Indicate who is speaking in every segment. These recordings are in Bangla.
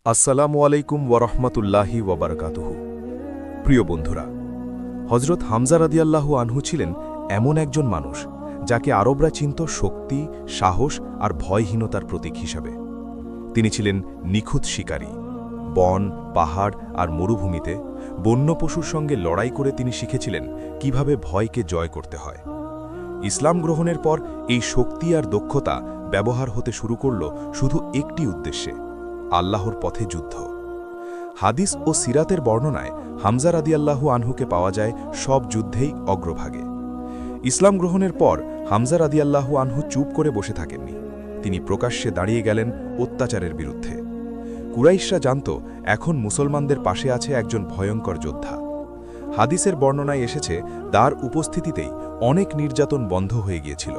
Speaker 1: আসসালামু আলাইকুম ওয়ারহমতুল্লাহি ওয়াবারকাতুহু। প্রিয় বন্ধুরা, হজরত হামজা রাদিয়াল্লাহু আনহু ছিলেন এমন একজন মানুষ যাকে আরবরা চিনত শক্তি, সাহস আর ভয়হীনতার প্রতীক হিসাবে। তিনি ছিলেন নিখুঁত শিকারী। বন, পাহাড় আর মরুভূমিতে বন্য পশুর সঙ্গে লড়াই করে তিনি শিখেছিলেন কিভাবে ভয়কে জয় করতে হয়। ইসলাম গ্রহণের পর এই শক্তি আর দক্ষতা ব্যবহার হতে শুরু করল শুধু একটি উদ্দেশ্যে, আল্লাহর পথে যুদ্ধ। হাদিস ও সিরাতের বর্ণনায় হামজা রাদিয়াল্লাহু আনহুকে পাওয়া যায় সব যুদ্ধেই অগ্রভাগে। ইসলাম গ্রহণের পর হামজা রাদিয়াল্লাহু আনহু চুপ করে বসে থাকেননি। তিনি প্রকাশ্যে দাঁড়িয়ে গেলেন অত্যাচারের বিরুদ্ধে। কুরাইশরা জানত এখন মুসলমানদের পাশে আছে একজন ভয়ঙ্কর যোদ্ধা। হাদিসের বর্ণনায় এসেছে তার উপস্থিতিতেই অনেক নির্যাতন বন্ধ হয়ে গিয়েছিল।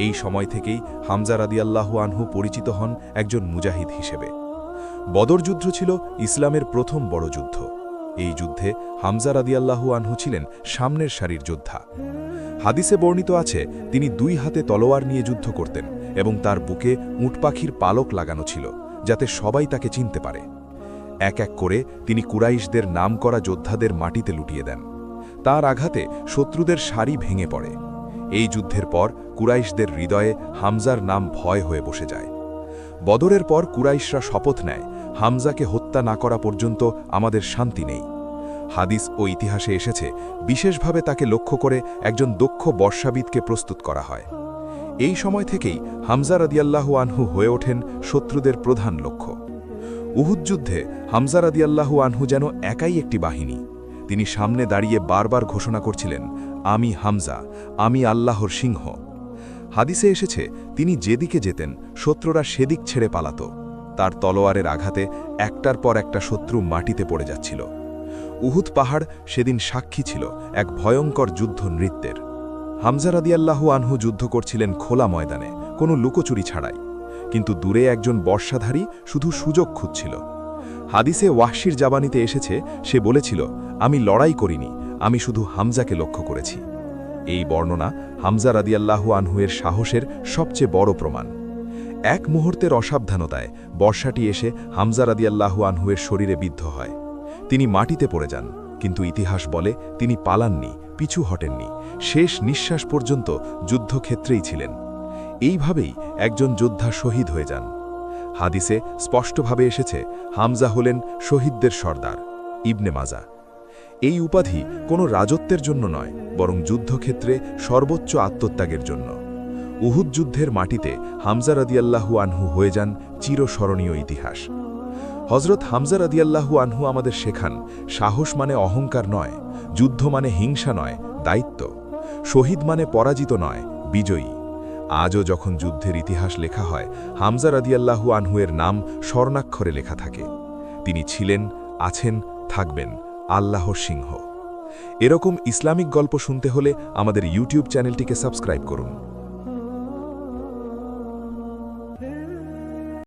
Speaker 1: এই সময় থেকেই হামজা রাদিয়াল্লাহু আনহু পরিচিত হন একজন মুজাহিদ হিসেবে। বদর যুদ্ধ ছিল ইসলামের প্রথম বড় যুদ্ধ। এই যুদ্ধে হামজা রাদিয়াল্লাহু আনহু ছিলেন সামনের সারির যোদ্ধা। হাদিসে বর্ণিত আছে তিনি দুই হাতে তলোয়ার নিয়ে যুদ্ধ করতেন এবং তার বুকে উটপাখির পালক লাগানো ছিল যাতে সবাই তাকে চিনতে পারে। এক এক করে তিনি কুরাইশদের নামকরা যোদ্ধাদের মাটিতে লুটিয়ে দেন। তার আঘাতে শত্রুদের সারি ভেঙে পড়ে। এই যুদ্ধের পর কুরাইশদের হৃদয়ে হামজার নাম ভয় হয়ে বসে যায়। বদরের পর কুরাইশরা শপথ নেয়, হামজাকে হত্যা না করা পর্যন্ত আমাদের শান্তি নেই। হাদিস ও ইতিহাসে এসেছে বিশেষভাবে তাকে লক্ষ্য করে একজন দক্ষ বর্ষাবিদকে প্রস্তুত করা হয়। এই সময় থেকেই হামজা রাদিয়াল্লাহু আনহু হয়ে ওঠেন শত্রুদের প্রধান লক্ষ্য। উহুদ যুদ্ধে হামজা রাদিয়াল্লাহু আনহু যেন একাই একটি বাহিনী। তিনি সামনে দাঁড়িয়ে বারবার ঘোষণা করছিলেন, আমি হামজা, আমি আল্লাহর সিংহ। হাদিসে এসেছে তিনি যেদিকে যেতেন শত্রুরা সেদিক ছেড়ে পালাত। তার তলোয়ারের আঘাতে একটার পর একটা শত্রু মাটিতে পড়ে যাচ্ছিল। উহুদ পাহাড় সেদিন সাক্ষী ছিল এক ভয়ঙ্কর যুদ্ধ নৃত্যের। হামজা রাদিয়াল্লাহু আনহু যুদ্ধ করছিলেন খোলা ময়দানে, কোনো লুকোচুরি ছাড়াই। কিন্তু দূরে একজন বর্ষাধারী শুধু সুযোগ খুঁজছিল। হাদিসে ওয়াহশির জাবানিতে এসেছে সে বলেছিল, আমি লড়াই করিনি, আমি শুধু হামজাকে লক্ষ্য করেছি। এই বর্ণনা হামজা রাদিয়াল্লাহু আনহুয়ের সাহসের সবচেয়ে বড় প্রমাণ। এক মুহূর্তের অসাবধানতায় বর্ষাটি এসে হামজা রাদিয়াল্লাহু আনহুয়ের শরীরে বিদ্ধ হয়। তিনি মাটিতে পড়ে যান, কিন্তু ইতিহাস বলে তিনি পালাননি, পিছু হটেননি, শেষ নিঃশ্বাস পর্যন্ত যুদ্ধক্ষেত্রেই ছিলেন। এইভাবেই একজন যোদ্ধা শহীদ হয়ে যান। হাদিসে স্পষ্টভাবে এসেছে হামজা হলেন শহীদদের সর্দার, ইবনে মাজা। এই উপাধি কোনো রাজত্বের জন্য নয়, বরং যুদ্ধক্ষেত্রে সর্বোচ্চ আত্মত্যাগের জন্য। উহুদ যুদ্ধের মাটিতে হামজা রাদিয়াল্লাহু আনহু হয়ে যান চিরস্মরণীয় ইতিহাস। হজরত হামজা রাদিয়াল্লাহু আনহু আমাদের শেখান, সাহস মানে অহংকার নয়, যুদ্ধ মানে হিংসা নয়, দায়িত্ব। শহীদ মানে পরাজিত নয়, বিজয়ী। আজও যখন যুদ্ধের ইতিহাস লেখা হয়, হামজা রাদিয়াল্লাহু আনহুয়ের নাম স্বর্ণাক্ষরে লেখা থাকে। তিনি ছিলেন, আছেন, থাকবেন আল্লাহর সিংহ। এরকম ইসলামিক গল্প শুনতে হলে আমাদের ইউটিউব চ্যানেলটিকে সাবস্ক্রাইব করুন।